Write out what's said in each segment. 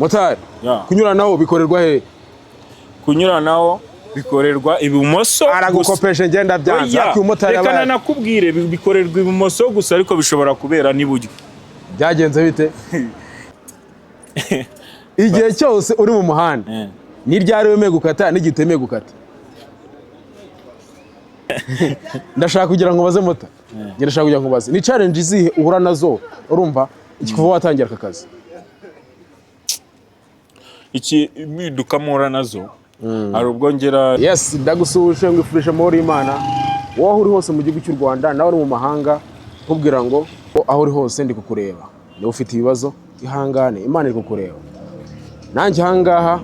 motari kunyura naho bikorerwa he? Kunyura naho bikorerwa ibumoso. Aragukopesha ngenda byanze ariko umotari abaye. Reka nakubwire bikorerwa ibumoso gusa ariko bishobora kubera n'iburyo. Byagenze bite? Igihe cyose uri mu muhanda ni ryari wemeye gukata n'igitemeye gukata? Ndashaka kugira ngo baze mota. Ndashaka kugira ngo baze. Ni challenge izihe uhura nazo urumva ikikuva watangira aka kazi? Iki midukamura nazo. Hari ubwo ngera Yes, ndagusuje ngifurije muri Imana. Wowe uri hose mu gihugu cy'u Rwanda nawe uri mu mahanga kubwira ngo aho uri hose ndi kukureba. Niba ufite ibibazo ihangane Imana iri kukureba. Nanjye hangaha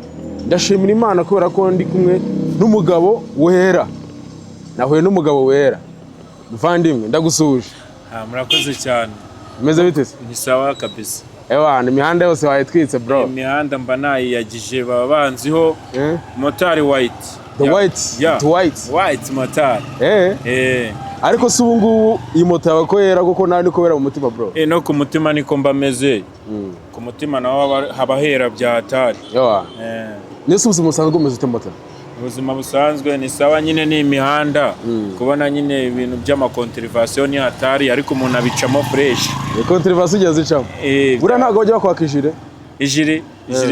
ndashimira Imana kubera ko ndi kumwe n'umugabo wera. Nahuye n'umugabo wera. Muvandimwe ndagusuje. Murakoze cyane. Meze bite se? Ni sawa kabisa. Ewana imihanda yose wayitwitse bro. Imihanda mba nayiyagije baba banziho motari white. The white. Yeah. The white. White motari. Ariko si ubu ngubu iyi moto yawe ko yera kuko nawe niko wera mu mutima bro. No ku mutima niko mbameze. Ku mutima naho haba hera bya hatari. Nese ubuzima busanzwe umeze ute moto? Ubuzima busanzwe ni sawa nyine ni imihanda. Kubona nyine ibintu by'amakontrivasiyo ni hatari ariko umuntu abicamo fresh. Kontrivasiyo ugeze zicamo. Bura ntago bajya bakwakishire. Ijiri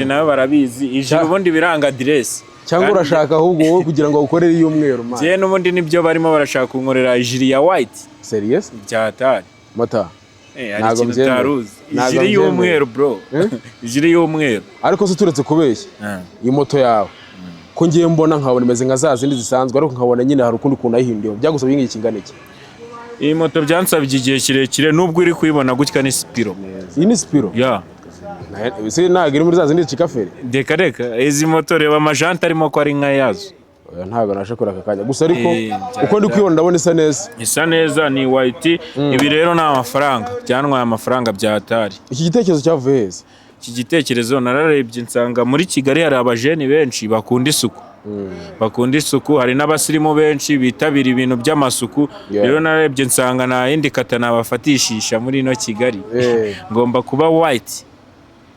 nawe barabizi. Ijiri ubundi biranga address. Cyangwa urashaka ahubwo wowe kugira ngo ukorere iy'umweru man. Je n'ubundi nibyo barimo barashaka kunkorera ijiri ya white. Serious? Byatari. Mota. Ntago mbyemera. Ijiri y'umweru bro. Ijiri y'umweru. Ariko se turetse kubeshya. Iyi moto yawe. Ko ngiye mbona nkabona imeze nka za zindi zisanzwe ariko nkabona nyine hari ukundi kuntu ayihindiye. Byagusabye iki kingana iki? Iyi moto byansabye igihe kirekire nubwo iri kuyibona gutya ni Spiro. Iyi ni Spiro? Yeah. Ese ntago iri muri za zindi cikaferi? Reka izi moto reba amajante arimo ko ari nka yazo. Ntago nashakora aka kanya gusa ariko uko ndi kwibona ndabona isa neza. Isa neza ni white. Ibi rero na amafaranga byanwaye amafaranga bya hatari. Iki gitekerezo cyavuye heza? Iki gitekerezo nararebye nsanga muri Kigali hari abajeni benshi bakunda isuku. Bakunda isuku hari n'abasirimu benshi bitabira ibintu by'amasuku. Rero nararebye nsanga na yindi kata nabafatishisha muri no Kigali. Ngomba kuba white.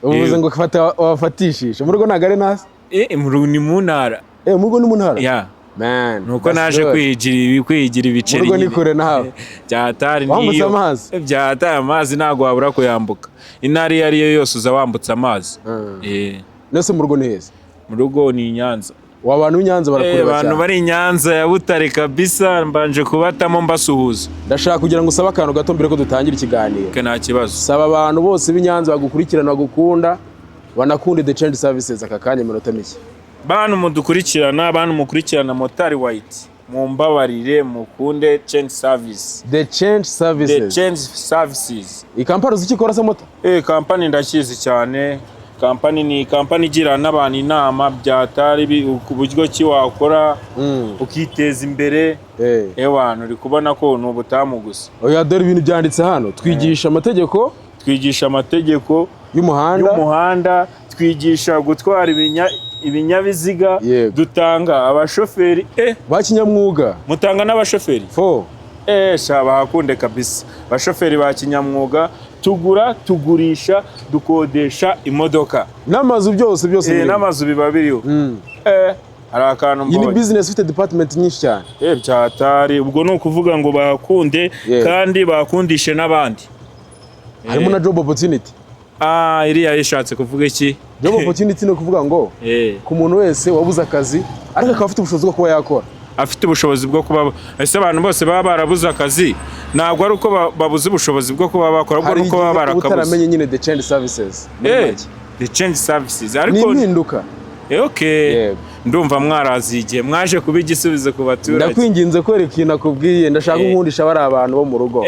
Uvuze ngo wafatishisha mu rugo nagare nasi? Ni mu ntara. Mu rugo ni mu ntara? Yeah. Man. Nuko naje kwigira ibiceri. Mu rugo ni kure nawe. Byatari niyo. Wambutse amazi? Byatari amazi ntago wabura kuyambuka. Intari yari yose uza wambutse amazi. Nese mu rugo ni heza? Mu rugo ni Nyanza. Wabantu b'Inyanza barakureba cyane. Abantu bari Nyanza ya Butare kabisa mbanje kubatamo mbasuhuza. Ndashaka kugira ngo usabe akantu gato mbere ko dutangira ikiganiro. Nta kibazo. Saba abantu bose b'Inyanza bagukurikirana bagukunda banakunde The Change Services aka kanya minota mike. Bantu mudukurikirana abantu mukurikirana motari white. Mumbabarire mukunde Change Service. The Change Services. The Change Services. Iyi kampani zikikora se moto? Kampani ndakizi cyane. Kampani ni kampani igira n'abantu inama byatari uburyo ki wakora ukiteza imbere. Abantu uri kubona ko ni ubutamu gusa. Oya dore ibintu byanditse hano twigisha amategeko y'umuhanda twigisha gutwara ibinyabiziga dutanga abashoferi bakinyamwuga mutanga n'abashoferi bahakunde kabisa abashoferi bakinyamwuga tugurisha dukodesha imodoka n'amazu byose n'amazu biba biriho hari akantu mbonye. Iyi ni business ifite department nyinshi cyane. Byatari ubwo ni ukuvuga ngo bakunde kandi bakundishe n'abandi. Harimo na job opportunity. Iriya yishatse kuvuga iki? Job opportunity no kuvuga ngo ku muntu wese wabuze akazi ariko akaba afite ubushobozi bwo kuba yakora. Afite ubushobozi bwo kuba ese abantu bose baba barabuze akazi ntabwo ari uko babuze ubushobozi bwo kuba bakora ahubwo uko baba barakabuze. Utaramenye nyine The Change Services. The Change Services ariko ni impinduka. Ndumva mwarazigiye mwaje kuba igisubizo ku baturage. Ndakwinginze kwereka ikintu nakubwiye ndashaka nkundisha bari abantu bo mu rugo.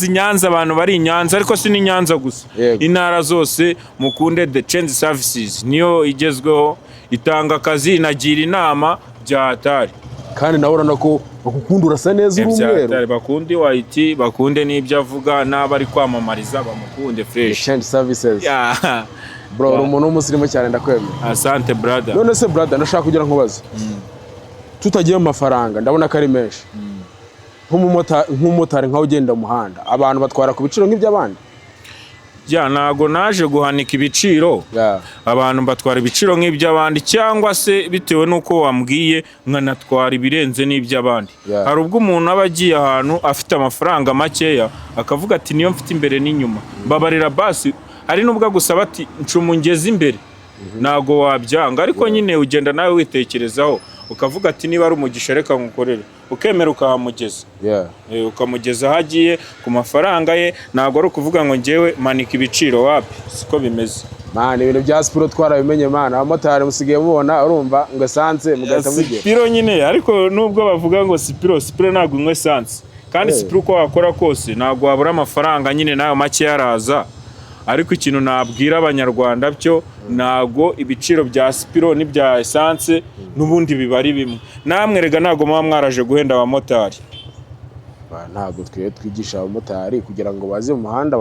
Nyanza abantu bari Nyanza ariko si ni Nyanza gusa. Intara zose mukunde The Change Services niyo igezweho itanga akazi inagira inama byatari. Kandi nawe urabona ko bakukunda urasa neza urumweru. Bakundi white bakunde n'ibyo avuga n'abari kwamamariza bamukunde fresh. The Change Services. Bro umuntu w'umusirimu cyane ndakwemera. Asante brother. None se brother ndashaka kugira nkubaze. Tutagiye mu mafaranga ndabona ko ari menshi. Nk'umumotari nkaho ugenda mu muhanda abantu batwara ku biciro nk'iby'abandi. ntago naje guhanika ibiciro. Abantu batwara ibiciro nk'iby'abandi cyangwa se bitewe n'uko wambwiye nkanatwara ibirenze n'iby'abandi. Hari ubwo umuntu aba agiye ahantu afite amafaranga makeya akavuga ati niyo mfite imbere n'inyuma mbabarira basi, hari n'ubwo gusaba ati ncumungeze imbere ntago wabyanga, ariko nyine ugenda nawe witekerezaho ukavuga ati niba ari umugisha reka ngukorere, ukemera ukahamugeza. Ukamugeza aho agiye ku mafaranga ye, ntabwo ari ukuvuga ngo njyewe manika ibiciro, wapi, siko bimeze. Ibintu bya Spiro twarabimenye abamotari musigaye mubona urumva ngo esanse mugahita mugera. Spiro nyine, ariko nubwo bavuga ngo Spiro ntabwo inywa esanse, kandi Spiro uko wakora kose ntabwo wabura amafaranga nyine nayo make yaraza. Ariko ikintu nabwira abanyarwanda byo ntago ibiciro bya Spiro n'ibya esanse n'ubundi biba ari bimwe. Namwe rega ntago muba mwaraje guhenda abamotari. Ntago twigisha abamotari kugira ngo baze mu muhanda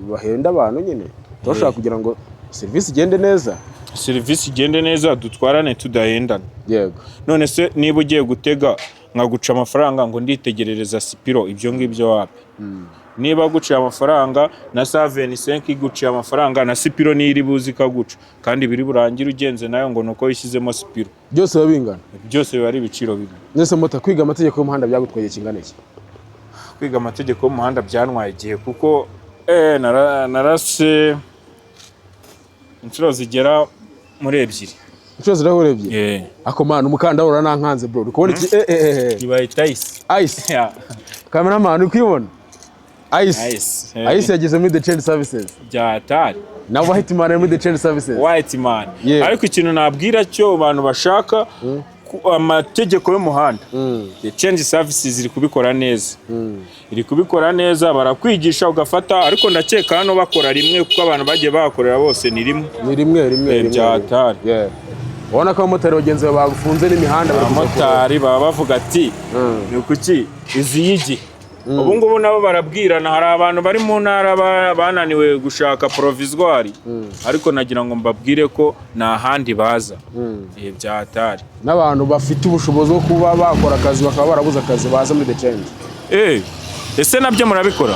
bahenda abantu nyine. Turashaka kugira ngo serivisi igende neza. Serivisi igende neza, dutwarane tudahendana. Yego. None se niba ugiye gutega nkaguca amafaranga ngo nditegerereza Spiro, ibyo ngibyo wapi? Niba guciye amafaranga na 75 iguciye amafaranga na Spiro niri buzi kaguca, kandi biri burangira ugenze nayo ngo nuko yishyizemo Spiro. Byose babingana. Byose biba ari ibiciro bibi. Nese mota kwiga amategeko y'umuhanda byagutwaye kingana iki? Kwiga amategeko y'umuhanda byantwaye igihe kuko narase inshuro zigera muri 2. Inshuro zirahura 2? Ako mana umukanda uranankanze bro. Ukubona iki? Ibayita ice. Ice. Cameraman ukibona? Ice yageze muri The Change Services. Byatari. Na White Man muri The Change Services. White Man. Ariko ikintu nabwira cyo abantu bashaka amategeko y'umuhanda. The Change Services iri kubikora neza. Iri kubikora neza, barakwigisha ugafata, ariko ndakeka hano bakora rimwe kuko abantu bagiye bakorera bose ni rimwe. Ni rimwe. Byatari. Ubona ko abamotari bagenzi bagufunze n'imihanda. Abamotari baba bavuga ati ni kuki izi yigi. Ubu ngubu nabo barabwirana, hari abantu bari mu ntara bananiwe gushaka provisoire, ariko nagira ngo mbabwire ko nta handi baza. Byatari. N'abantu bafite ubushobozi bwo kuba bakora akazi bakaba barabuze akazi baza muri The Change. Ese nabyo murabikora?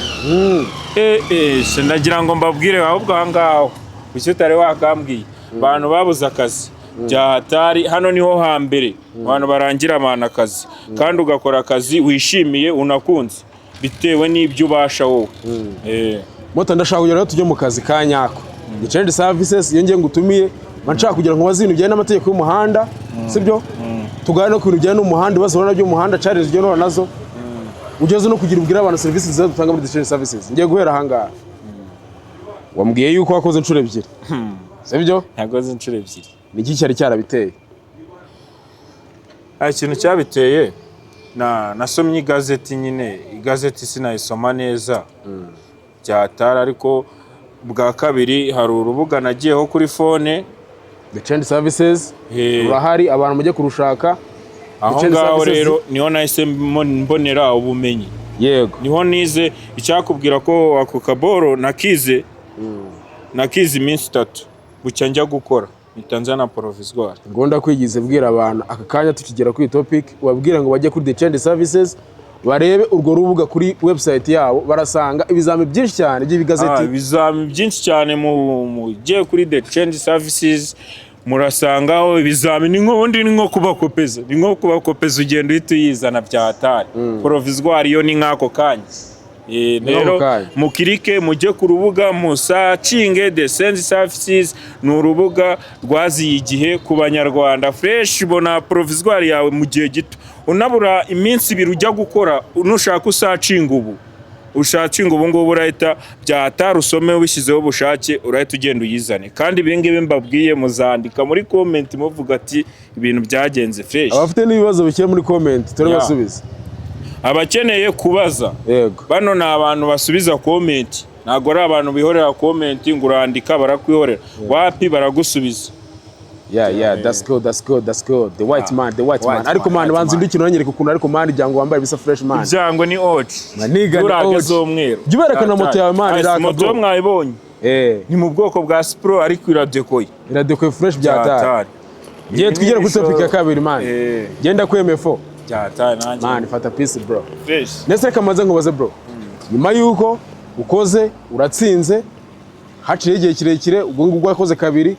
Nagira ngo mbabwire ahubwo ahangaho kuki utari wakambwiye abantu babuze akazi. Byatari, hano niho hambere abantu barangira amana akazi, kandi ugakora akazi wishimiye unakunze bitewe n'ibyo ubasha wowe. Mota ndashaka kugira ngo tujye mu kazi ka nyako. The Change Services iyo ngiye ngutumiye manshaka kugira ngo bazine bijyanye n'amategeko y'umuhanda, sibyo? Tugane no ku bijyanye n'umuhanda, bazobona byo umuhanda charge ryo no nazo. Ugeze no kugira ubwira abantu services ziza dutanga muri The Change Services. Ngiye guhera ahangaha. Wambwiye yuko wakoze inshuro 2. Sibyo? Yakoze inshuro 2. Niki cyari cyarabiteye? Ikintu cyabiteye nasomye igazeti nyine, igazeti sinayisoma neza. Byatari, ariko bwa kabiri hari urubuga nagiyeho kuri phone The Change Services. Urahari abantu mujye kurushaka. Aho ngaho rero niho nahise mbonera ubumenyi. Yego. Niho nize icyakubwira ko ako kaboro nakize iminsi 3 bucya njya gukora Tanzania provisoire. Ngonda kwigize bwira abantu aka kanya tukigera kuri topic, ubabwira ngo bajye kuri The Change Services barebe urwo rubuga kuri website yabo, barasanga ibizami byinshi cyane by'ibigazeti. Ibizami byinshi cyane mu giye kuri The Change Services murasangaho ibizami ni nko kubakopeza, ni nko kubakopeza ugenda uhita uyizana. Byatari. Provisoire yo ni nkako kanya. Rero mukirike mujye ku rubuga musacinge The Change Services, ni urubuga rwaziye igihe ku banyarwanda fresh. Bona provisoire yawe mu gihe gito, unabura iminsi 2 ujya gukora, unushaka usacinga ubu. Ushacinga ubu ngubu urahita Byatari usome wishyizeho ubushake urahita ugenda uyizane. Kandi ibingibi mbabwiye muzandika muri comment muvuga ati ibintu byagenze fresh. Abafite n'ibibazo bikira muri comment turi basubiza. Abakeneye kubaza, yego, bano ni abantu basubiza comment, ntago ari abantu bihorera comment ngo urandika barakwihorera. Wapi baragusubiza. That's good. The white man. Ariko man banze indukino nanyereka ukuntu, ariko man ijyango wambaye bisa fresh man. Ijyango ni OG. Maniga ni OG. Jyubereka na moto yawe man iraka. Moto mwayibonye. Ni mu bwoko bwa Spiro ariko iradekoye. Iradekoye fresh Byatari. Giye twigera kuri topic ya kabiri man. Genda ku M4. Byatari nanjye. Man fata peace bro. Fresh. Nese kamaze ngo baze bro. Nyuma yuko ukoze uratsinze haciye igihe kirekire ubwo ngubwo yakoze kabiri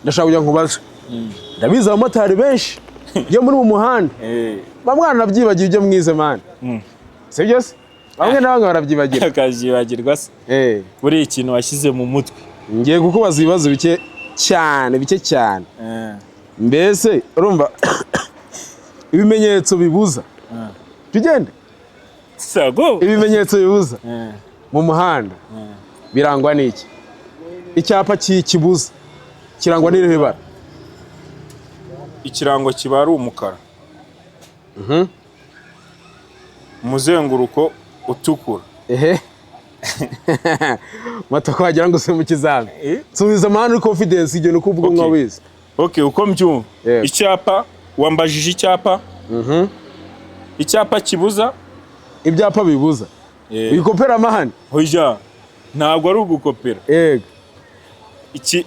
ndashaka kujya nkubaza ndabizi abamotari benshi iyo muri mu muhanda bamwana nabyibagiye ibyo mwize man sibyo se bamwe na bamwe barabyibagira akazibagirwa se buri ikintu washyize mu mutwe ngiye kukubaza ibibazo bike cyane mbese urumva ibimenyetso bibuza tugende sago ibimenyetso bibuza mu muhanda birangwa n'iki icyapa kibuza kirangwa n'irihe bara ikirango kiba ari umukara umuzenguruko utukura moto ko wagira ngo use mu kizami subiza amahane uri confidence igihe nuko uvuga nka wize uko mbyumva icyapa wambajije icyapa kibuza ibyapa bibuza bikopera amahane hoya ntabwo ari ugukopera yego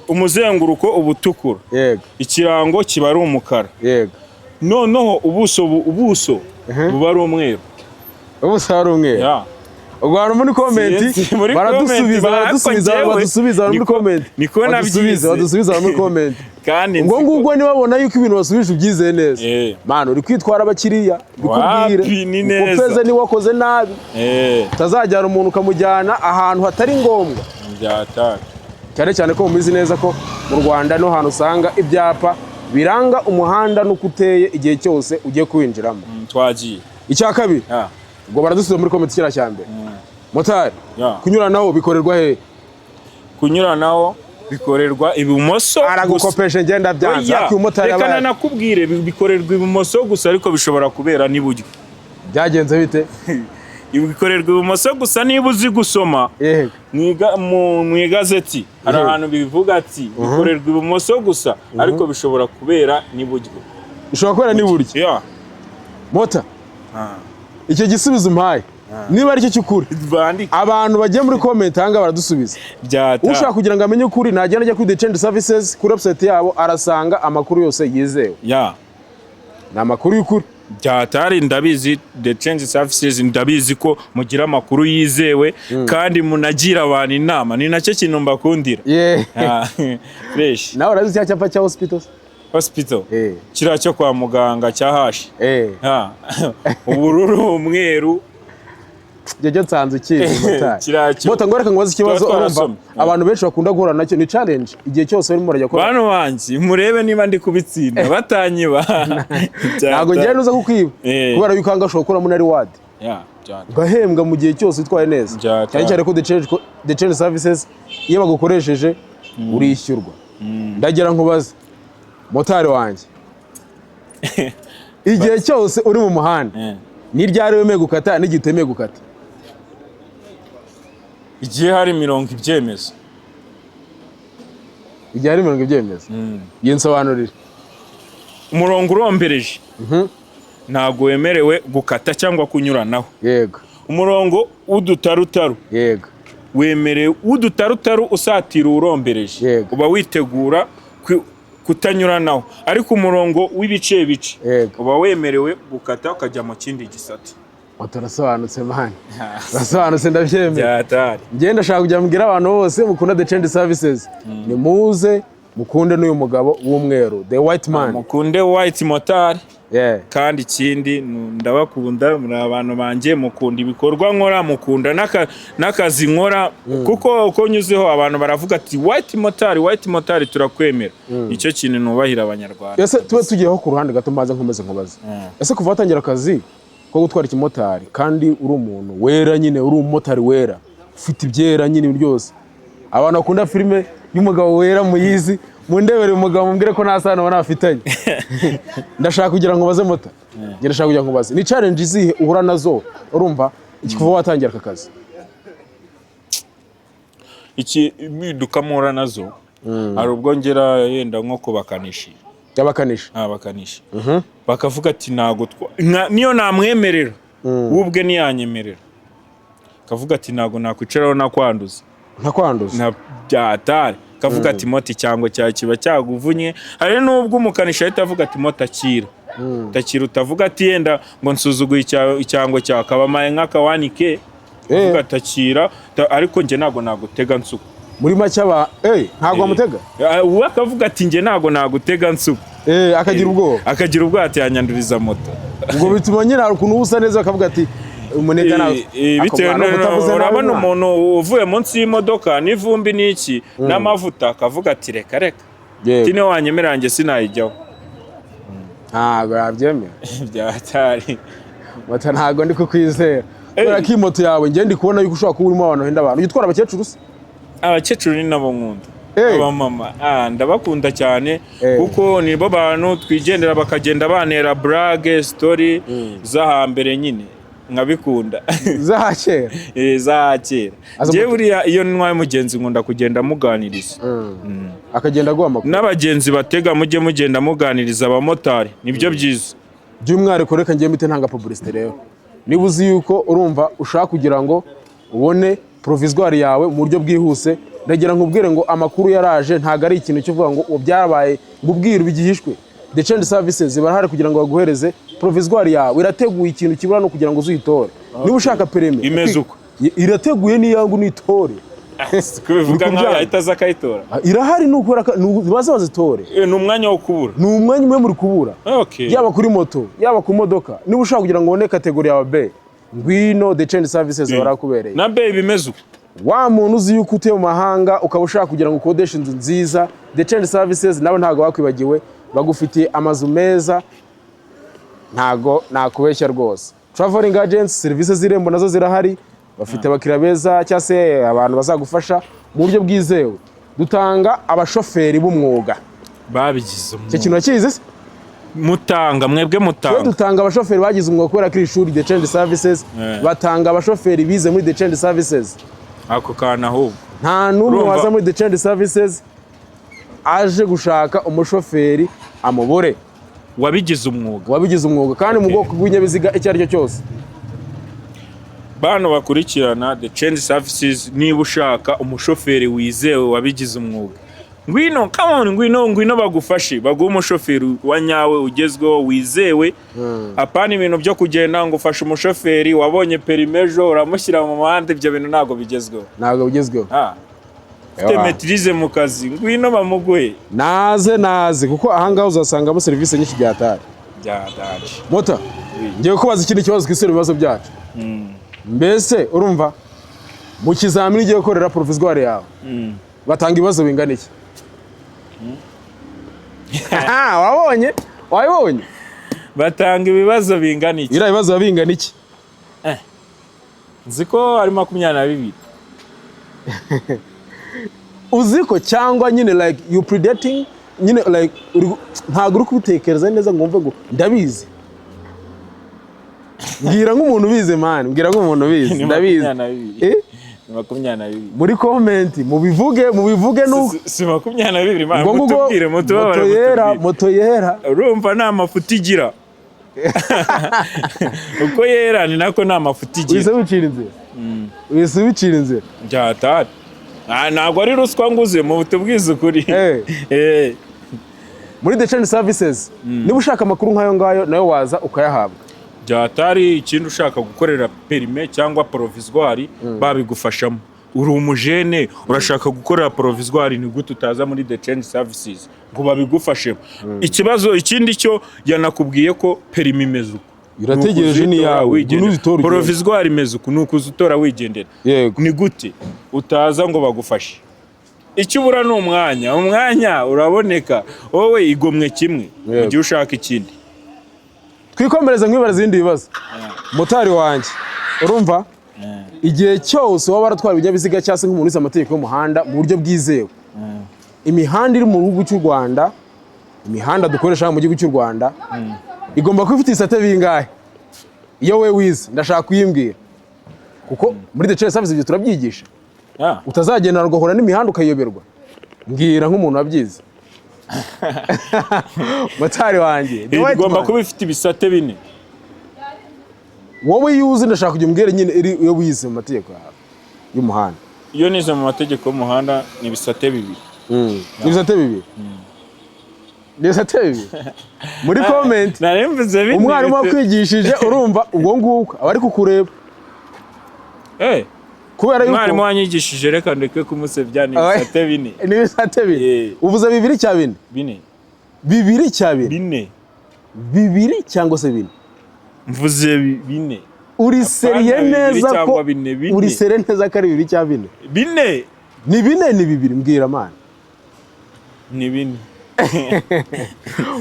umuzenguruko ubutukura yego ikirango kiba ari umukara yego noneho ubuso buba ari umweru ubuso ari umweru ubwo hari muri komenti baradusubiza muri komenti niko nabyize badusubiza muri komenti kandi ubwo ngubwo nibabona yuko ibintu basubije ubyizeye neza mano uri kwitwara abakiriya bikubwire upeze ni wakoze nabi utazajyana umuntu ukamujyana ahantu hatari ngombwa cyane cyane ko mubizi neza ko mu Rwanda no hantu usanga ibyapa biranga umuhanda nuko uteye igihe cyose ugiye kuwinjiramo twagiye icya kabiri ubwo baradusubiza muri komenti kira cyambe motari kunyuranaho bikorerwa he kunyuranaho bikorerwa ibumoso aragukopesha ngenda byanza ku motari abaye reka nakubwire bikorerwa ibumoso gusa ariko bishobora kubera n'iburyo byagenze bite bikorerwa ibumoso gusa niba uzi gusoma mu igazeti hari ahantu bivuga ati bikorerwa ibumoso gusa ariko bishobora kubera n'iburyo bishobora kubera n'iburyo mota icyo gisubizo umpaye niba ari cyo cy'ukuri abantu bagiye muri comment hanga baradusubiza ushaka kugira ngo amenye ukuri nagenda ajya kuri The Change Services kuri website yabo arasanga amakuru yose yizewe ni amakuru y'ukuri byatari ndabizi The Change Services ndabizi ko mugira amakuru yizewe kandi munagira abantu inama ni nacyo kintu mbakundira fresh nawe urabizi cyapa cya hospital kira cyo kwa muganga cya hashi ubururu umweru Jeje nsanze ukizi mota ngo reka ngwaze ikibazo urumva abantu benshi bakunda guhura nacyo ni challenge igihe cyose barimo barajya kora bano banzi murebe niba ndi kubitsinda batanyiba ntago njye nuza kukwiba kubera yuko anga shokora muri reward gahembwa mu gihe cyose utwaye neza cyane cyane ko The Change Services iyo bagukoresheje urishyurwa ndagira nkubaze motari wanjye igihe cyose uri mu muhanda ni ryari wemeye gukata n'igihe utemeye gukata igihe hari mirongo ibyemezo igihe hari mirongo ibyemezo yinsobanurire umurongo urombereje ntabwo wemerewe gukata cyangwa kunyuranaho yego umurongo w'udutarutaru yego wemerewe w'udutarutaru usatira urombereje uba witegura kutanyuranaho ariko umurongo w'ibice uba wemerewe gukata ukajya mu kindi gisate utarasobanutse mani urasobanutse ndabyemera ngenda ndashaka kujya mbwira abantu bose mukunda The Change Services ni muze mukunde n'uyu mugabo w'umweru the white man mukunde white motari kandi ikindi ndabakunda muri abantu banjye mukunda ibikorwa nkora mukunda n'akazi nkora kuko uko nyuzeho abantu baravuga ati white motari turakwemera icyo kintu nubahira abanyarwanda ese tube tugiyeho ku ruhande gato maze nkomeze nkubaze ese kuva watangira akazi ko gutwara ikimotari kandi uri umuntu wera nyine uri umumotari wera ufite ibyera nyine byose abantu bakunda filime y'umugabo wera muyizi mundebere umugabo mumbwire ko nta sano banafitanye ndashaka kugira ngo baze mota ndashaka kugira ngo baze ni challenge izihe uhura nazo urumva iki kuva watangira aka kazi iki bidukamura nazo hari ubwo ngera yenda nko kubakanishi abakanishi bakavuga ati ntago niyo namwemerera ubwe niyanyemerera kavuga ati ntago nakwicaraho nakwanduza na byatari kavuga ati moti cyangwa cya kiba cyaguvunye ari nubwo umukanishi ahita avuga ati mota akira takira utavuga ati yenda ngo nsuzuguye icyango cyakabamaye nk'akawanike uvuga takira ariko nge ntago nagutega nsuku muri make ntabwo wamutega uwo akavuga ati njye ntabwo nagutega nsuku akagira ubwoba ati yanyanduriza moto ubwo bituma nyine hari ukuntu usa neza akavuga ati umunega nawe bitewe urabona umuntu uvuye munsi y'imodoka n'ivumbi n'iki n'amavuta akavuga ati reka tine wanyemera njye sinayijyaho ntabwo yabyemera byatari moto ntabwo ndi kukwizera kubera ko iyi moto yawe njye ndi kubona yuko ushobora kuba urimo abantu wenda abantu ujya utwara abakecuru se abakecuru ni nabo nkunda abamama ndabakunda cyane kuko nibo bantu twigendera bakagenda banera burage sitori z'ahambere nyine nkabikunda zahakera zahakera njye buriya iyo ntwaye mugenzi nkunda kugenda muganiriza akagenda aguha amakuru n'abagenzi batega mujye mugenda muganiriza abamotari nibyo byiza by'umwihariko reka ngiye mpite ntanga publicité rero niba uzi yuko urumva ushaka kugira ngo ubone provisoire yawe mu buryo bwihuse ndagira nkubwire ngo amakuru yaraje ntago ari ikintu cyo kuvuga ngo byarabaye ngo ubwiru bigihishwe The Change Services barahari kugira ngo baguhereze provisoire yawe irateguye ikintu kibura no kugira ngo uzuyitore niba ushaka permis imeze uko irateguye niyangu nitore kubivuga nkaho yahita akayitora irahari nukora baza bazitore ni umwanya wo kubura ni umwanya umwe muri kubura yaba kuri moto yaba ku modoka niba ushaka kugira ngo ubone kategori yawe B ngwino The Change Services barakubereye na B bimeze uko wa muntu uzi yuko utuye mu mahanga ukaba ushaka kugira ngo ukodeshe inzu nziza The Change Services nawe ntago wakwibagiwe bagufitiye amazu meza ntago nakubeshya rwose Traveling Agents services z'irembo nazo zirahari bafite abakiriya beza cyangwa se abantu bazagufasha mu buryo bwizewe dutanga abashoferi b'umwuga babigize umwuga icyo kintu wakizi se mwebwe mutanga dutanga abashoferi bagize umwuga kubera ko iri shuri The Change Services batanga abashoferi bize muri The Change Services ako kana ahubwo nta n'umwe waza muri The Change Services aje gushaka umushoferi amubure wabigize umwuga kandi mu bwoko bw'ibinyabiziga icyo ari cyo cyose bano bakurikirana The Change Services niba ushaka umushoferi wizewe wabigize umwuga ngwino bagufashe baguha umushoferi wa nyawe ugezweho wizewe apana ibintu byo kugenda ngo ufashe umushoferi wabonye perimejo uramushyira mu muhanda ibyo bintu ntabwo bigezweho ufite metirize mu kazi ngwino bamuguhe naze kuko ahangaha uzasangamo serivisi nyinshi byataje mota ngiye kubaza ikindi kibazo twisura ibibazo byacu mbese urumva mu kizamini ugiye gukorera provisoire yawe batanga ibibazo bingana iki wabibonye batanga ibibazo bingana iki biriya bibazo bingana iki nzi ko ari 22 uzi ko cyangwa nyine like you predating nyine like ntabwo uri kubitekereza neza ngo wumve ngo ndabizi mbwira nk'umuntu ubizi man ndabizi 22 muri comment mubivuge nuko si 22 man mutubwire moto yera urumva nta mafuti igira uko yera ni nako nta mafuti igira wese wicira inzira byatari ntabwo ari ruswa nguze mu butubwiza ukuri muri The Change Services niba ushaka amakuru nk'ayo ngayo nayo waza ukayahabwa byatari ikindi ushaka gukorera perime cyangwa provisoire babigufashamo uri umujene urashaka gukorera provisoire ni gute utaza muri The Change Services ngo babigufashemo ikibazo ikindi cyo yanakubwiye ko perime imeze uko irategereje ni yawe provisoire imeze uko nuko uzitora wigendera ni gute utaza ngo bagufashe icyo ubura ni umwanya uraboneka wowe igomwe kimwe mu gihe ushaka ikindi twikomereza nk'ibara zindi bibazo motari wanjye urumva igihe cyose waba waratwara ibinyabiziga cyangwa se nk'umuntu uzi amategeko y'umuhanda mu buryo bwizewe imihanda iri mu gihugu cy'u Rwanda imihanda dukoresha mu gihugu cy'u Rwanda igomba kuba ifite ibisate bingahe iyo we wize ndashaka kuyimbwira kuko muri The Change Services ibyo turabyigisha utazagenda ugahura n'imihanda ukayoberwa mbwira nk'umuntu wabyize motari wanjye igomba kuba ifite ibisate 4 wowe yuzi ndashaka kujya umbwire nyine iyo wize mu mategeko y'umuhanda iyo nize mu mategeko y'umuhanda ni ibisate 2 ibisate 2 muri comment umwarimu wakwigishije urumva ubwo nguko aba ari kukureba kubera yuko mwarimu wanyigishije reka ndeke kumusebya ni ibisate bine. Ni ibisate bine. Uvuze 2 cya 4? 4. 2 cya 4. 4. 2 cyangwa se 4? Mvuze 4. Uri seriye neza ko uri seriye neza ko ari 2 cya 4? 4. Ni 4 ni 2 mbwira mana. Ni 4.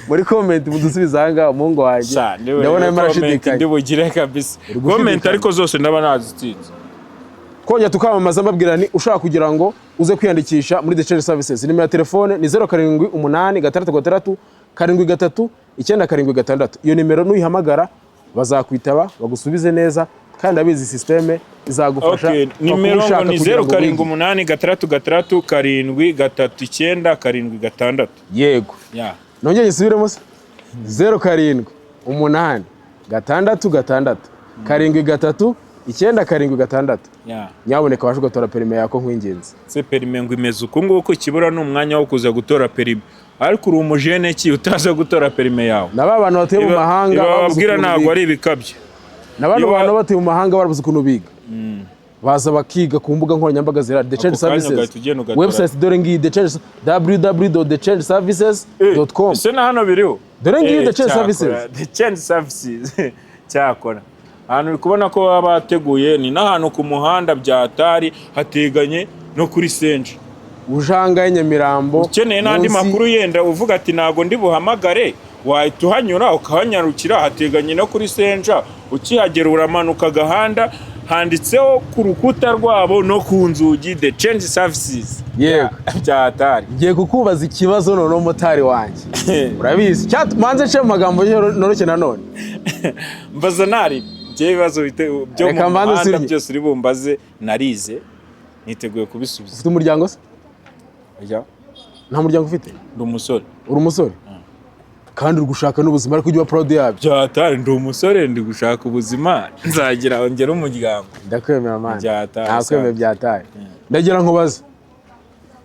Muri comment mudusubiza hanga umuhungu wanjye. Ndabona marashidikanye. Ndibugire kabisa. Comment ariko zose ndaba nazitsinze. Kongera tukamamaza mbabwira ni ushaka kugira ngo uze kwiyandikisha muri The Change Services. Nimero ya telefone ni 0786 iyo nimero nuyihamagara bazakwitaba bagusubize neza kandi abizi systeme izagufasha. Nimero ngo ni 0786 yego nongeye nsubiremo 0786 nyaboneka waje gutora perime yako nk'ingenzi. Se perime ngo imeze uko nguko kibura n'umwanya wo kuza gutora perime, ariko uri umujene ki utaza gutora perime yawe. Naba bantu batuye mu mahanga babwira ntago ari ibikabye. Nabano bantu batuye mu mahanga barabuze ukuntu biga. Baza bakiga ku mbuga nkoranyambaga zira The Change Services. Website dore ngiyi The Change www.thechangeservices.com. Se na hano biriho. Dore ngiyi The Change Services. The Change Services cyakora. Hano uri kubona ko babateguye ni n'ahantu ku muhanda byatari hateganye no kuri Senje. Ujanga Nyamirambo. Ukeneye n'andi makuru yenda uvuga ati nago ndi buhamagare wahita uhanyura ukahanyarukira hateganye no kuri Senja. Ukihagera uramanuka gahanda handitseho ku rukuta rwabo no ku nzugi The Change Services. Yego byatari. Ngiye kukubaza ikibazo none motari wanjye. Urabizi manze nce mu magambo noroshye nanone. Mbaza nari ibibazo byo mu muhanda byose uri bumbaze narize niteguye kubisubiza. Ufite umuryango se? Oya. Nta muryango ufite? Ndi umusore. Uri umusore? Kandi uri gushaka n'ubuzima ariko ujya proud yabyo. Byatari ndi umusore ndi gushaka ubuzima nzagira ongera umuryango. Ndakwemera man. Byatari. Nakwemera byatari. Ndagira nkubaza.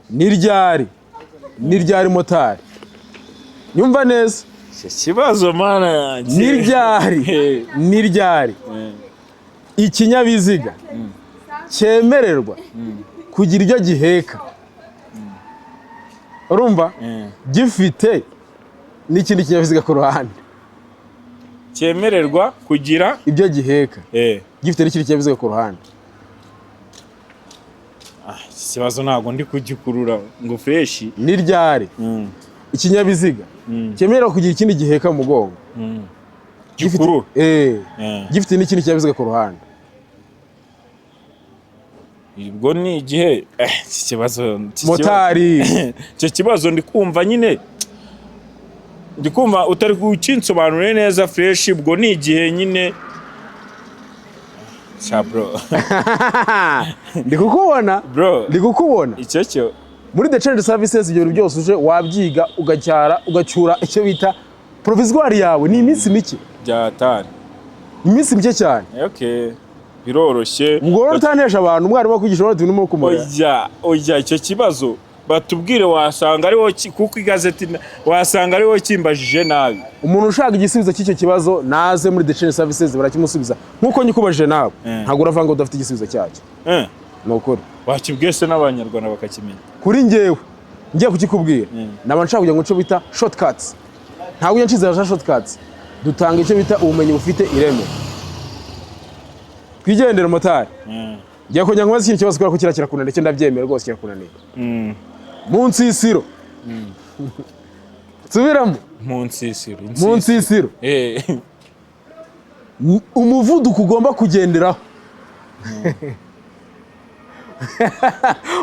Ni ryari motari? Nyumva neza. Kibazo mana yanjye. Ni ryari ikinyabiziga cyemererwa kugira ibyo giheka urumva gifite n'ikindi kinyabiziga ku ruhande cyemererwa kugira ibyo giheka gifite n'ikindi kinyabiziga ku ruhande. Ikibazo ntabwo ndi kugikurura ngo fresh. Ni ryari ikinyabiziga cyemerera kugira ikindi giheka mu mugongo gikuru gifite n'ikindi kinyabiziga ku ruhande. Ubwo ni igihe ikibazo motari icyo kibazo ndi kumva nyine ndi kumva utari kucinsobanurira neza fresh. Ubwo ni igihe nyine bro. Ndi kukubona bro, ndi kukubona icyo muri The Change Services ibyo byose uje wabyiga ugacyura icyo bita provisoire yawe ni iminsi mike. Byatari iminsi mike cyane. Okay biroroshye. Ubwo utanesha abantu umwarimu kwigisha abantu n'umuntu kumurera. Oya icyo kibazo batubwire wasanga ariho kuko igazeti wasanga ariho kimbajije nabi. Umuntu ushaka igisubizo cy'icyo kibazo naze muri The Change Services barakimusubiza nkuko nyikubajije nawe. Ntago uravanga udafite igisubizo cyacyo. Nokuri wakibwese n'abanyarwanda bakakimenya. Kuri ngewe ngiye kukikubwira naba nshaka kugira ngo cyo bita shortcuts. Ntago yanciza shortcuts. Dutanga icyo bita ubumenyi bufite ireme. Twigendera motari. Ngiye kujya nkubaza ikintu kibazo ko kirakunanira cyo ndabyemera rwose kirakunanira. Mu nsisiro. Subiramo. Mu nsisiro. Umuvuduko ugomba kugenderaho.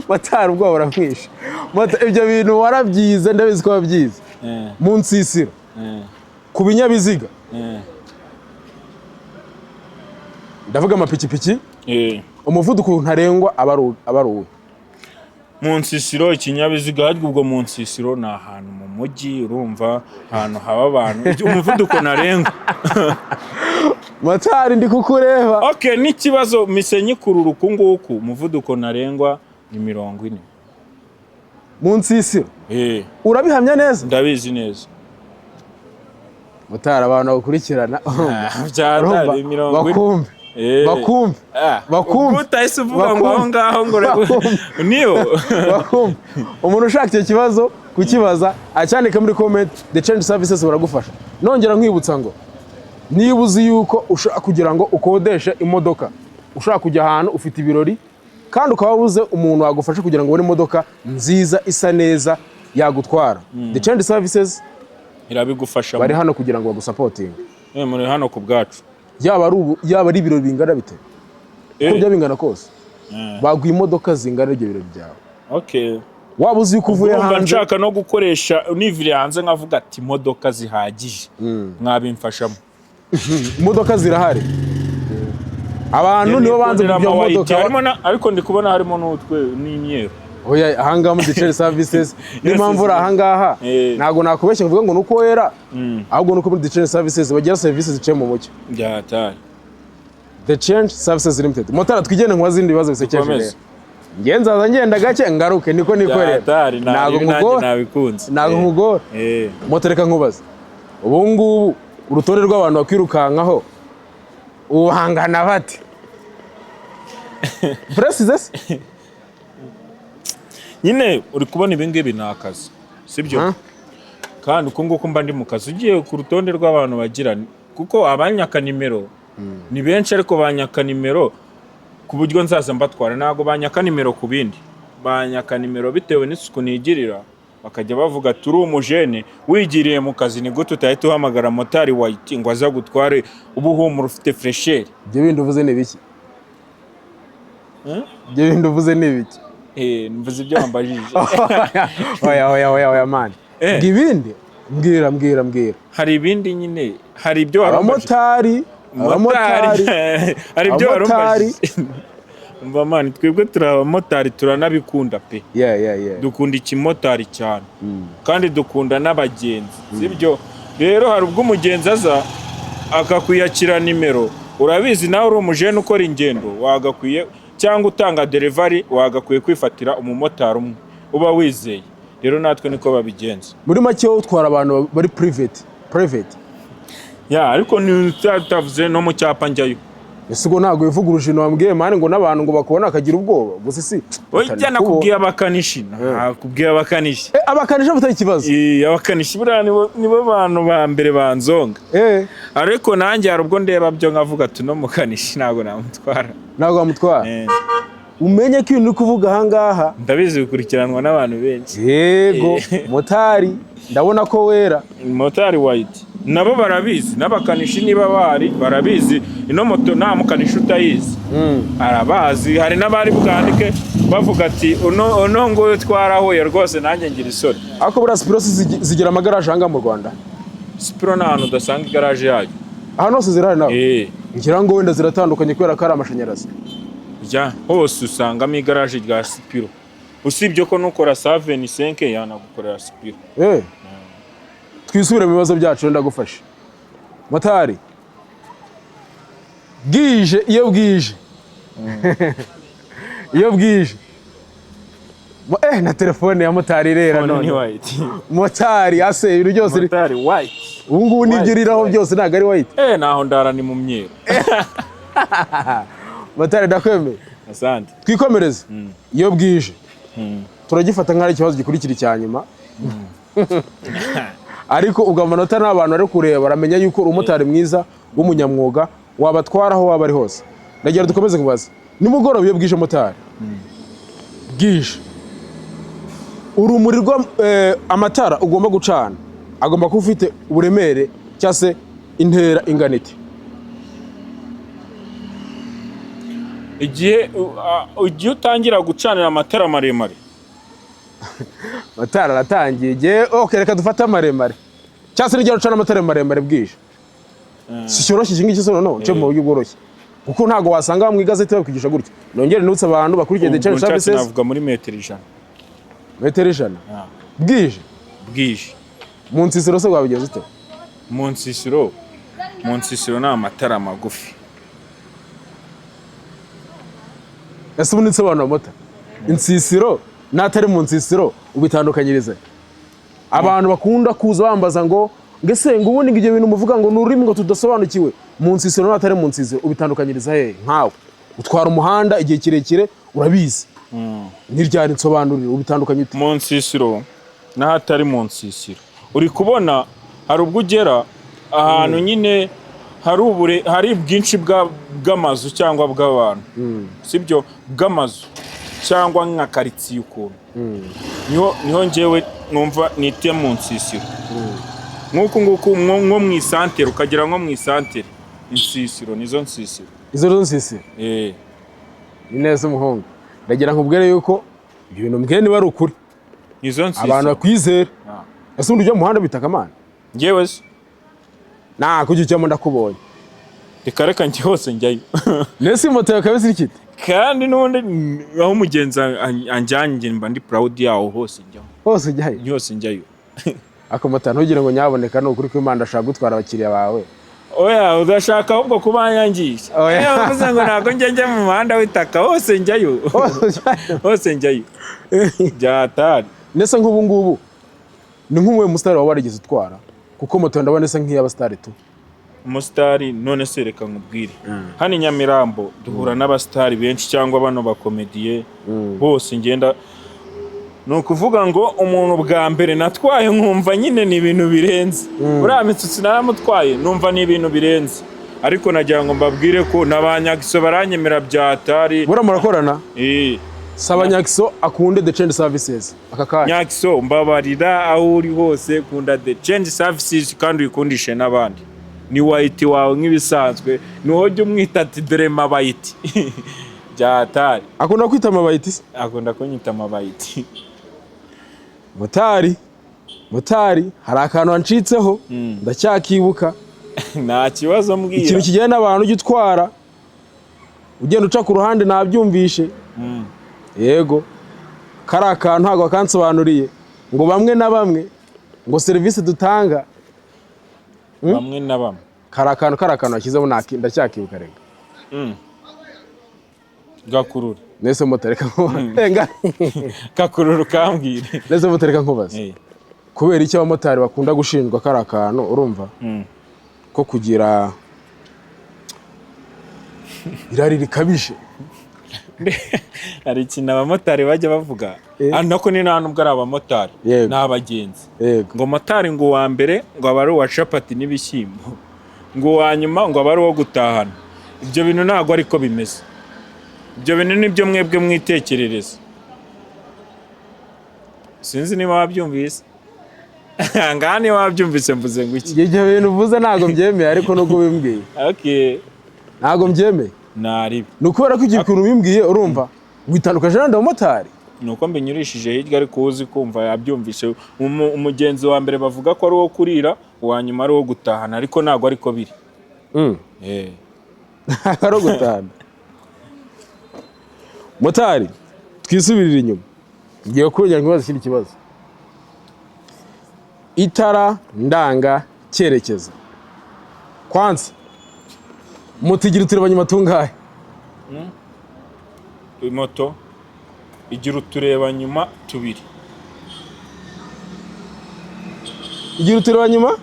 Motari ubwo baramwisha. Ibyo bintu warabyize ndabizi ko wabyize. Mu nsisiro. Ku binyabiziga. Ndavuga amapikipiki. Umuvuduko ntarengwa abaruwe. Mu nsisiro ikinyabiziga haryo ubwo mu nsisiro na ahantu mu mujyi urumva ahantu haba abantu umuvuduko ntarengwa. Motari ndi kukureba. Okay n'ikibazo misenyi kururuka nguko umuvuduko ntarengwa ni 40. Mu nsisiro. Urabihamya neza? Ndabizi neza. Motari abantu bakurikirana. Byatari 40. Bakumve. bakumve bakumve utahise uvuga ngo aho ngaho ngo niyo bakumve umuntu ushaka icyo kibazo kukibaza acyandika muri comment the change services baragufasha. Nongera nkwibutsa ngo niba uzi yuko ushaka kugira ngo ukodeshe imodoka, ushaka kujya ahantu ufite ibirori kandi ukaba ubuze umuntu wagufasha kugira ngo ubone imodoka nziza isa neza yagutwara, the change services irabigufasha. Bari hano kugira ngo bagusapotinge. Muri hano ku bwacu yaba ari ibirori bingana bite ko bya bingana kose baguha imodoka zingana ibyo birori byawe. Okay, waba uzi yuko uvuye hanze nshaka no gukoresha univire hanze nkavuga ati imodoka zihagije mwabimfashamo. Imodoka zirahari, abantu nibo banze kujya mu modoka ariko ndi kubona harimo n'utwe n'imyeru. Oya, ahangaha muri change services n'impamvu uri ahangaha ntago nakubeshya kuvuga ngo nuko wera, ahubwo nuko muri change services bagira services zice mu mucyo. Byatari the change services limited. Motara twigene nkwa zindi bibazo bisekeje. Ngenza ngenda gake ngaruke niko nikorera. Ntago mugora nabikunze. Ntago mugora. Motereka nkubaza. Ubu ngubu urutore rw'abantu bakwirukankaho uhangana bate? Precis nyine uri kubona ibingibi ni akazi, sibyo? Kandi uko nguko mba ndi mu kazi ugiye ku rutonde rw'abantu bagira, kuko abanyaka nimero ni benshi, ariko banyaka nimero ku buryo nzaza mbatwara. Ntago banyaka nimero ku bindi, banyaka nimero bitewe n'isuku nigirira, bakajya bavuga turi umujene wigiriye mu kazi, ni gute utahita uhamagara motari white ngo aza gutware ubuhumura ufite fresher. Ibyo bindi uvuze ni biki? Ibyo bindi uvuze ni biki? Mvuze ibyo wambajije. Oya man. Ngibindi mbwira. Hari ibindi nyine, hari ibyo warambajije. Abamotari hari ibyo warambajije. Umva man, twebwe turi abamotari turanabikunda pe. Dukunda ikimotari cyane. Kandi dukunda n'abagenzi, sibyo? Rero hari ubwo umugenzi aza akakwiyakira nimero, urabizi nawe uri umujene ukora ingendo, wagakwiye cyangwa utanga delivery wagakwiye kwifatira umumotari umwe uba wizeye. Rero natwe niko babigenza. Muri make utwara abantu bari private. Ariko ni utavuze no mu cyapa njyayo. Ese ubwo ntago bivuga urujino wambwiye mane ngo n'abantu ngo bakubona akagira ubwoba gusa si. Oya nakubwiye abakanishi. Nakubwiye abakanishi. Abakanishi bafite ikibazo. Abakanishi buriya nibo bantu ba mbere banzonga. Ariko nanjye hari ubwo ndeba byo nkavuga ati no mukanishi ntago namutwara. Ntago amutwara. Umenye ko ibintu kuvuga ahangaha ndabizi gukurikiranwa n'abantu benshi. Yego, motari ndabona ko wera. Motari white nabo barabizi, n'abakanishi niba barabizi. Ino moto nta mukanishi utayizi. Arabazi, hari n'abari bwandike bavuga ati uno ngo twarahuye rwose nanjye ngira isoni. Ako bura Spiro zigira amagaraje hanga mu Rwanda. Spiro nta hantu udasanga igaraje yayo. Aha hose zirahari nawe. Ngira ngo wenda ziratandukanye kubera ko ari amashanyarazi. Hose usangamo igaraje rya Spiro. Usibye ko nukora 75 yanagukorera Spiro. Twisubire mu bibazo byacu ndagufasha. Motari. Iyo bwije. Iyo bwije. Na telefone ya motari rera none. Motari ase ibintu byose. Motari white. Ubu ngubu nibyo byose ntago ari white. Naho ndara ni mu myeru. Motari ndakwemeye. Asante. Twikomereze. Iyo bwije. Turagifata nk'ari ikibazo gikurikira cyanyuma. Ariko ubwo amanota n'abantu ari kureba baramenya yuko umumotari mwiza w'umunyamwuga wabatwara aho waba ari hose. Ndagira dukomeze kubaza. Nimugoroba iyo bwije motari. Bwije. Urumuri rwa amatara ugomba gucana. Agomba kuba ufite uburemere cyangwa se intera inganite. Igihe utangira gucanira amatara maremare. Matara aratangiye. Reka dufate maremare. Cyase n'igihe ucana amatara maremare bwije. Si cyoroshye iki cyo no cyo mu buryo bworoshye. Kuko ntago wasanga mu igazeti bakwigisha gutya. Nongere nutse abantu bakurikiye the change services. Navuga muri metero 100. Metero 100. Bwije. Mu nsisiro se gwabigeze ute? Mu nsisiro na amatara magufi. Ese ubunitse abantu bamota. Insisiro natari mu nsisiro ubitandukanyirize. Abantu bakunda kuza bambaza ngo ngese ngo ubundi ibyo bintu muvuga ngo n'ururimi ngo tudasobanukiwe mu nsisiro n'atari mu nsisiro ubitandukanyiriza hehe nkawe utwara umuhanda igihe kirekire urabizi n'iryari nsobanurire ubitandukanye ute mu nsisiro n'ahatari mu nsisiro uri kubona hari ubwo ugera ahantu nyine hari bwinshi bw'amazu cyangwa bw'abantu sibyo bw'amazu cyangwa nka karitsiye ukuntu niho njyewe numva nite mu nsisiro nk'uku nko mu isantere ukagira nko mu isantere insisiro nizo nsisiro izo nsisiro ni neza umuhungu ndagira nkubwire yuko ibyo bintu mbwene niba ari ukuri nizo nsisiro abantu bakwizera ese undi ujya mu muhanda bita kamana njyewe se kujya ujyamo ndakubonye reka njye hose njyayo nese moto yawe kabisa ikite kandi n'ubundi aho umugenzi anjyanye mba ndi proud yawo hose njyayo hose njyayo akomata ntugire ngo nyaboneka ni ukuri ko Imana ashaka gutwara abakiriya bawe oya udashaka ahubwo kuba yangisha yavuze ngo ntabwo njya mu muhanda w'itaka hose njyayo hose njyayo byatari nese nk'ubu ngubu ni nk'umwe musitari waba warigeze utwara kuko moto ndabona isa nk'iy'abasitari tu umusitari none se reka nkubwire hano i Nyamirambo duhura n'abasitari benshi cyangwa bano bakomediye bose ngenda ni ukuvuga ngo umuntu bwa mbere natwaye nkumva nyine ni ibintu birenze uriya Mitsutsi naramutwaye numva ni ibintu birenze ariko nagira ngo mbabwire ko n'abanyagiso baranyemera byatari bura murakorana saba Nyagiso akunde The Change Services aka kanya Nyagiso mbabarira aho uri hose kunda The Change Services kandi uyikundishe n'abandi ni White wawe nk'ibisanzwe niho jya umwita ati dore mabayiti byatari akunda kwita mabayiti se akunda kunyita mabayiti motari hari akantu wancitseho ndacyakibuka nta kibazo mbwira ikintu kijyanye n'abantu ujya utwara ugenda uca ku ruhande nabyumvishe yego kari akantu ntabwo bakansobanuriye ngo bamwe na bamwe ngo serivisi dutanga bamwe na bamwe kari akantu washyizeho ndacyakibuka rega gakurura nese motoreka nkubaza gakurura ukambwira nese motoreka nkubaza kubera iki abamotari bakunda gushinjwa kari akantu urumva ko kugira irari rikabije hari ikintu abamotari bajya bavuga nako ni nta nubwo ari abamotari ni abagenzi ngo motari ngo uwa mbere ngo aba ari uwa capati n'ibishyimbo ngo uwa nyuma ngo aba ari uwo gutahana ibyo bintu ntabwo ariko bimeze ibyo bintu nibyo mwebwe mwitekerereza sinzi niba wabyumvise ngaha niba wabyumvise mvuze ngo iki ibyo bintu uvuze ntabwo mbyemeye ariko nubwo bimbwiye ntabwo mbyemeye ni ukubera ko igihe ukuntu bimbwiye urumva witandukanye n'abandi bamotari ni uko mbinyurishije hirya ariko uzi kumva yabyumvise umugenzi wa mbere bavuga ko ari uwo kurira uwa nyuma ari uwo gutahana ariko ntabwo ariko biri ntabwo ari uwo gutahana motari twisubirire inyuma ngiye kubonera nkibazo ikindi kibazo itara ndanga cyerekezo kwanza moto igira uturebanyuma tungahe moto igira uturebanyuma tubiri igira uturebanyuma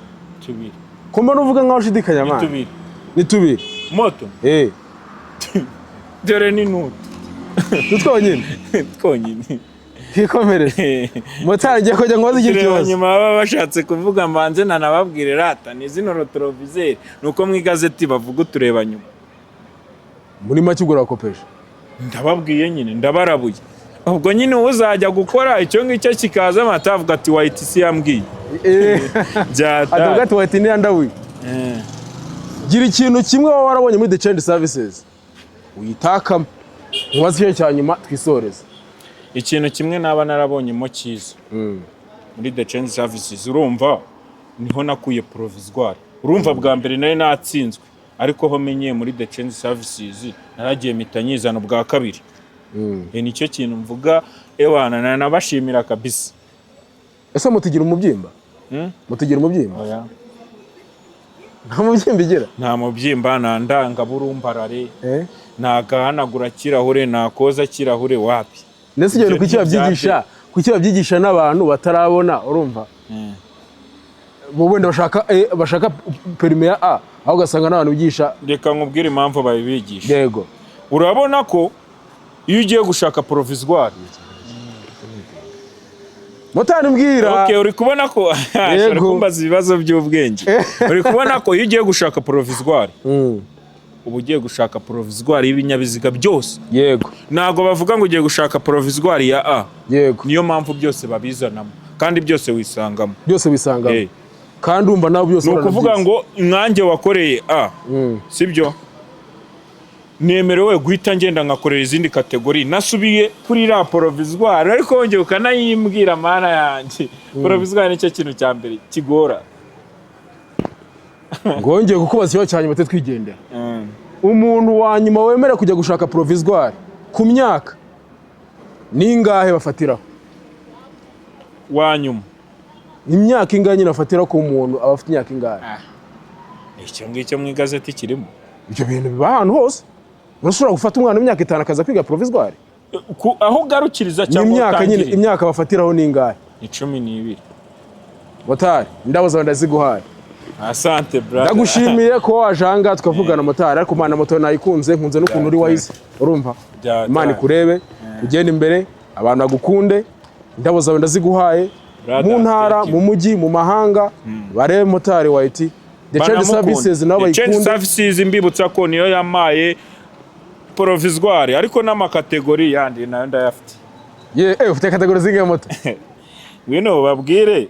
tubiri kumba nuvuga nkaho ushidikanya amana ni tubiri moto dore ni nutu twonyine twikomereze motari ngiye kujya nkoze igira ikibazo nyuma baba bashatse kuvuga mbanze nanababwire rata ni zino rotorovizeri nuko mu igazeti bavuga utureba nyuma muri make ugura kopesha ndababwiye nyine ndabarabuye ubwo nyine uzajya gukora icyo ngicyo kikaza amata avuga ati White si yambwiye avuga ati White ni yandabuye gira ikintu kimwe waba warabonye muri The Change Services uyitakamo nkubaze icyo cya nyuma twisoreze ikintu kimwe naba narabonyemo cyiza muri The Change Services urumva niho nakuye provisoire urumva bwa mbere nari natsinzwe ariko ho menyeye muri The Change Services naragiye mitanyizana bwa kabiri nicyo kintu mvuga ewana nabashimira kabisa ese mutigira umubyimba mutigira umubyimba oya nta mubyimba igira nta mubyimba nta ndanga burumbarare nta gahanagura kirahure nta koza kirahure wapi nese ibyo kuki babyigisha n'abantu batarabona urumva bo wenda bashaka perime ya A aho ugasanga n'abantu bigisha. Reka nkubwire impamvu babibigisha. Yego. Urabona ko iyo ugiye gushaka provisoire motari mbwira. Okay, uri kubona ko ashobora kumbaza ibibazo by'ubwenge. Uri kubona ko iyo ugiye gushaka provisoire ubu ugiye gushaka provisoire y'ibinyabiziga byose. Yego. Ntago bavuga ngo ugiye gushaka provisoire ya A. Yego. Niyo mpamvu byose babizanamo kandi byose wisangamo. Byose wisangamo. Kandi umva nawe byose urabona. Nukuvuga ngo nkanjye wakoreye A. Sibyo? Nemerewe guhita ngenda ngakorera izindi kategori nasubiye kuri la provisoire ariko wongeye ukanayimbwira mana yanjye. Provisoire nicyo kintu cya mbere kigora. Ngongeye kukubaza cyo cyane mate twigendera. Umuntu wa nyuma wemera kujya gushaka provisoire ku myaka ningahe bafatiraho? Wa nyuma imyaka inganye nafatira ku muntu abafite imyaka ingahe? Icyo ngicyo mu igazeti kirimo. Ibyo bintu biba ahantu hose. Urashobora gufata umwana w'imyaka 5 akaza kwiga provisoire? Aho garukiriza cyangwa imyaka nyine imyaka bafatiraho ningahe? 12. Motari ndaboza ndaziguhaye. Asante brother. Ndagushimiye ko wajanga tukavugana motari ariko mana moto nayikunze nkunze n'ukuntu uri wise urumva. Imana ikurebe ugenda imbere abantu bagukunde ndaboza ndaziguhaye mu ntara mu mujyi mu mahanga bare motari White the change services nabo bayikunde. Change services mbibutsa ko niyo yamaye provisoire ariko n'amakategori yandi nayo ndayafite. Ufite kategori zingahe moto? Wino babwire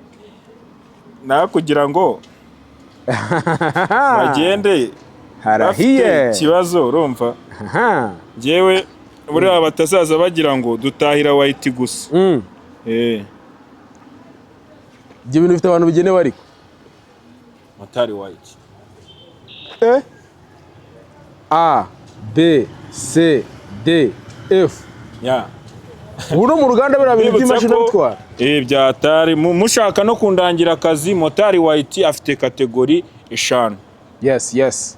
na kugira ngo bagende harahiye kibazo urumva. Jewe buri abatazaza bagira ngo dutahira White gusa. Ibyo bintu bifite abantu bigenewe ariko motari White. A B C D F. Uno mu ruganda bira bintu by'imashini bitwara. Byatari mushaka no kundangira akazi motari White afite kategori 5. Yes.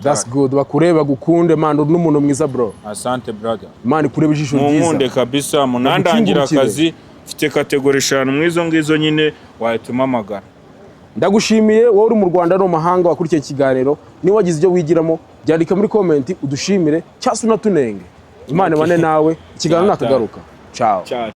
That's good. Bakureba gukunde man n'umuntu mwiza bro. Asante brother. Man kureba ijisho ryiza. Munkunde kabisa munandangira akazi afite kategori 5 mwizo ngizo nyine wahituma amagara. Ndagushimiye wowe uri mu Rwanda no mahanga wakurikiye ikiganiro ni wagize ibyo wigiramo byandika muri comment udushimire cyase unatunenge. Imana bane nawe ikiganiro nakagaruka. Ciao.